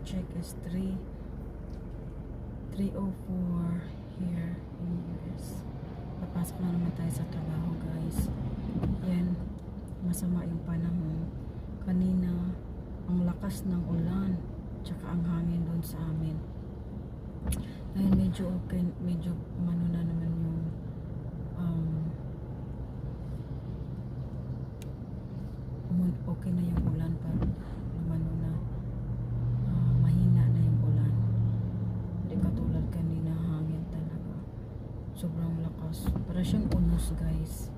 check is 3:04 here in US. Papasok na naman tayo sa trabaho, guys. Yan, masama yung panahon. Kanina, ang lakas ng ulan, tsaka ang hangin doon sa amin. Ngayon medyo okay, medyo umano na naman yung okay na yung ulan, pero umano na mahina na yung ulan. Hindi katulad kanina, hangin talaga. Sobrang lakas. Para siyang unos, guys.